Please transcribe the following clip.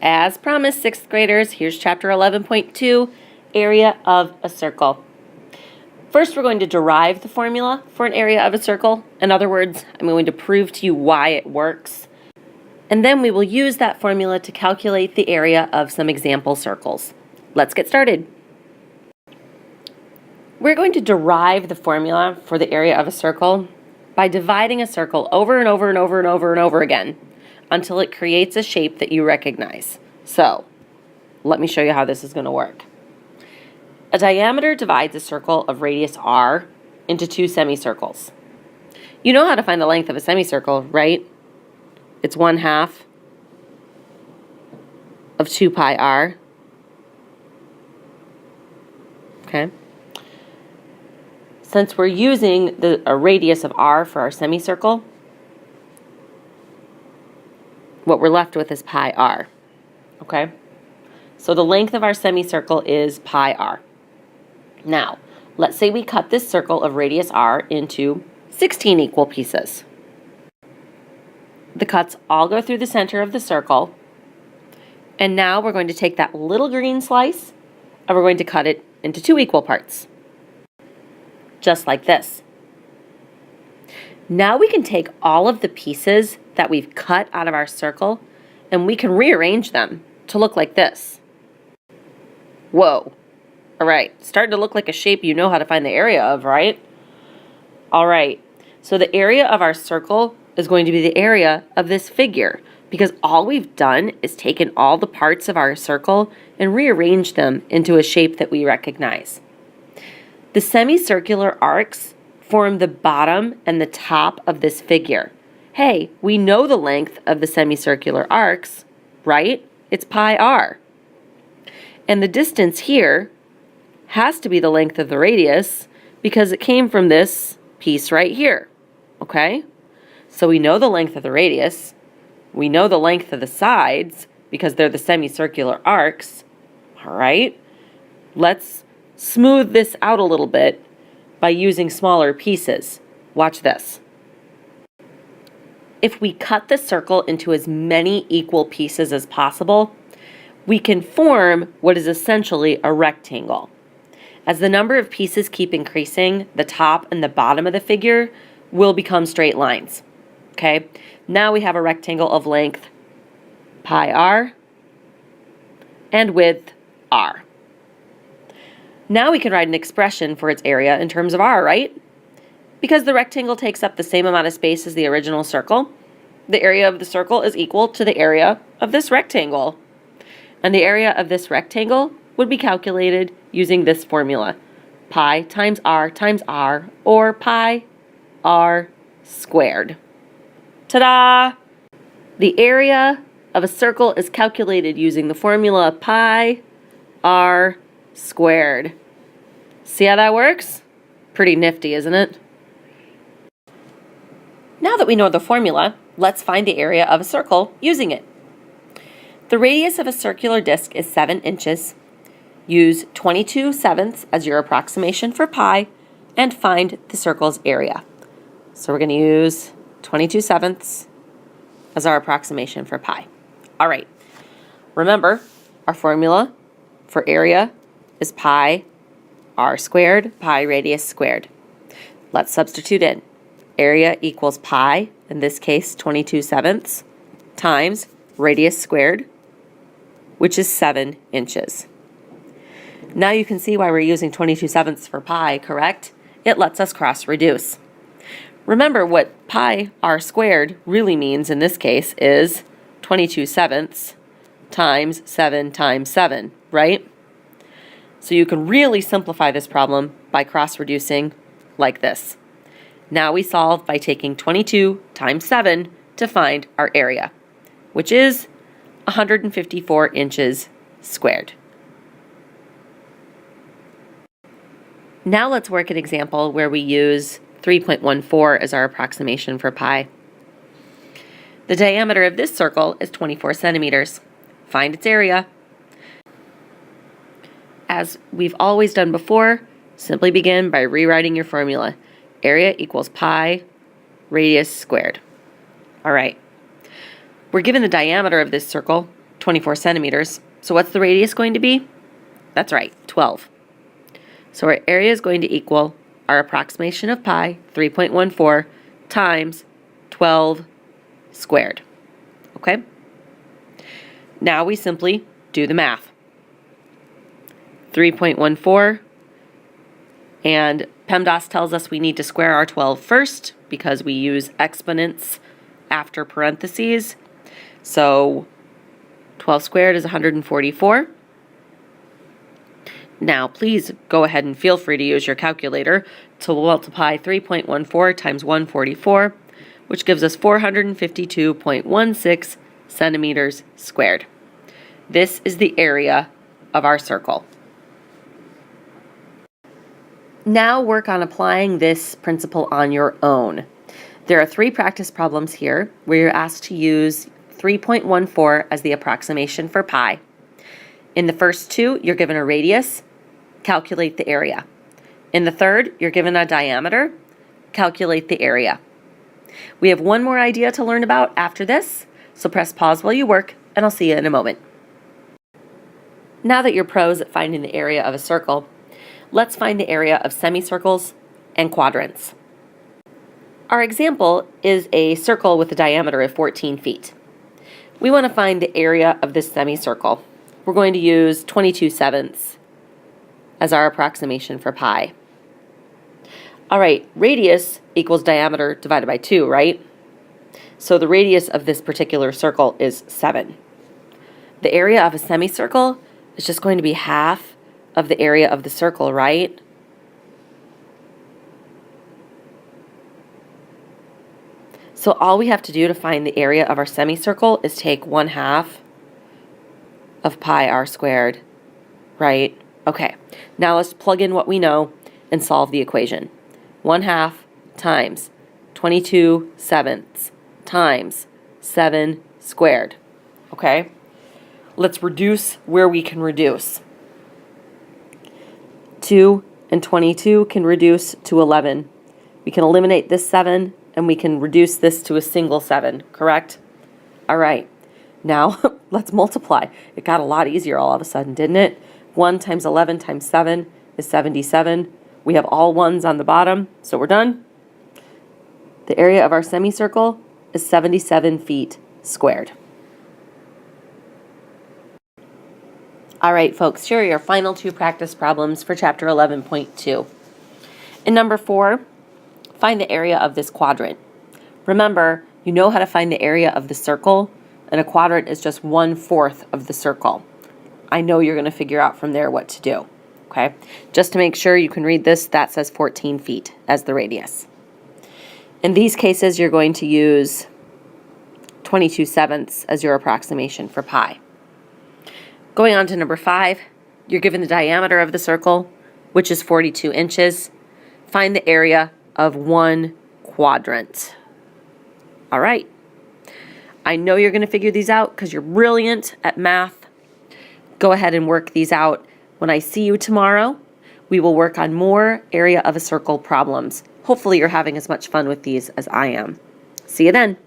As promised, 6th graders, here's chapter 11.2, area of a circle. First, we're going to derive the formula for an area of a circle. In other words, I'm going to prove to you why it works. And then we will use that formula to calculate the area of some example circles. Let's get started. We're going to derive the formula for the area of a circle by dividing a circle over and over and over and over and over again until it creates a shape that you recognize. So, let me show you how this is going to work. A diameter divides a circle of radius r into two semicircles. You know how to find the length of a semicircle, right? It's 1/2 of 2 pi r. Okay. Since we're using a radius of r for our semicircle, what we're left with is pi r. Okay? So the length of our semicircle is pi r. Now, let's say we cut this circle of radius r into 16 equal pieces. The cuts all go through the center of the circle. And now we're going to take that little green slice and we're going to cut it into 2 equal parts. Just like this. Now we can take all of the pieces that we've cut out of our circle and we can rearrange them to look like this. Whoa. All right, starting to look like a shape you know how to find the area of, right? All right, so the area of our circle is going to be the area of this figure because all we've done is taken all the parts of our circle and rearranged them into a shape that we recognize. The semicircular arcs form the bottom and the top of this figure. Hey, we know the length of the semicircular arcs, right? It's pi r. And the distance here has to be the length of the radius because it came from this piece right here, okay? So we know the length of the radius. We know the length of the sides because they're the semicircular arcs, all right? Let's smooth this out a little bit by using smaller pieces. Watch this. If we cut the circle into as many equal pieces as possible, we can form what is essentially a rectangle. As the number of pieces keep increasing, the top and the bottom of the figure will become straight lines. Okay? Now we have a rectangle of length pi r and width r. Now we can write an expression for its area in terms of r, right? Because the rectangle takes up the same amount of space as the original circle, the area of the circle is equal to the area of this rectangle. And the area of this rectangle would be calculated using this formula, pi times r, or pi r squared. Ta-da! The area of a circle is calculated using the formula pi r squared. See how that works? Pretty nifty, isn't it? Now that we know the formula, let's find the area of a circle using it. The radius of a circular disc is 7 inches. Use 22/7 as your approximation for pi and find the circle's area. So we're going to use 22/7 as our approximation for pi. All right. Remember, our formula for area is pi r squared, pi radius squared. Let's substitute in. Area equals pi, in this case 22/7, times radius squared, which is 7 inches. Now you can see why we're using 22/7 for pi, correct? It lets us cross-reduce. Remember what pi r squared really means in this case is 22/7 times 7 times 7, right? So you can really simplify this problem by cross-reducing like this. Now we solve by taking 22 times 7 to find our area, which is 154 inches squared. Now let's work an example where we use 3.14 as our approximation for pi. The diameter of this circle is 24 centimeters. Find its area. As we've always done before, simply begin by rewriting your formula. Area equals pi radius squared. All right. We're given the diameter of this circle 24 centimeters. So what's the radius going to be? That's right, 12. So our area is going to equal our approximation of pi, 3.14, times 12 squared. Okay? Now we simply do the math. 3.14, and PEMDAS tells us we need to square our 12 first because we use exponents after parentheses. So 12 squared is 144. Now please go ahead and feel free to use your calculator to multiply 3.14 times 144, which gives us 452.16 centimeters squared. This is the area of our circle. Now work on applying this principle on your own. There are 3 practice problems here where you're asked to use 3.14 as the approximation for pi. In the first 2, you're given a radius, calculate the area. In the third, you're given a diameter, calculate the area. We have one more idea to learn about after this, so press pause while you work, and I'll see you in a moment. Now that you're pros at finding the area of a circle, let's find the area of semicircles and quadrants. Our example is a circle with a diameter of 14 feet. We want to find the area of this semicircle. We're going to use 22/7 as our approximation for pi. All right, radius equals diameter divided by 2, right? So the radius of this particular circle is 7. The area of a semicircle is just going to be half of the area of the circle, right? So all we have to do to find the area of our semicircle is take 1/2 of pi r squared, right? Okay, now let's plug in what we know and solve the equation. 1/2 times 22/7 times 7 squared. Okay, let's reduce where we can reduce. 2 and 22 can reduce to 11. We can eliminate this 7 and we can reduce this to a single 7, correct? All right, now let's multiply. It got a lot easier all of a sudden, didn't it? 1 times 11 times 7 is 77. We have all ones on the bottom, so we're done. The area of our semicircle is 77 feet squared. All right, folks, here are your final 2 practice problems for chapter 11.2. In number 4, find the area of this quadrant. Remember, you know how to find the area of the circle, and a quadrant is just 1/4 of the circle. I know you're going to figure out from there what to do, okay? Just to make sure you can read this, that says 14 feet as the radius. In these cases, you're going to use 22/7 as your approximation for pi. Going on to number 5, you're given the diameter of the circle, which is 42 inches. Find the area of 1 quadrant. All right. I know you're going to figure these out because you're brilliant at math. Go ahead and work these out. When I see you tomorrow, we will work on more area of a circle problems. Hopefully you're having as much fun with these as I am. See you then.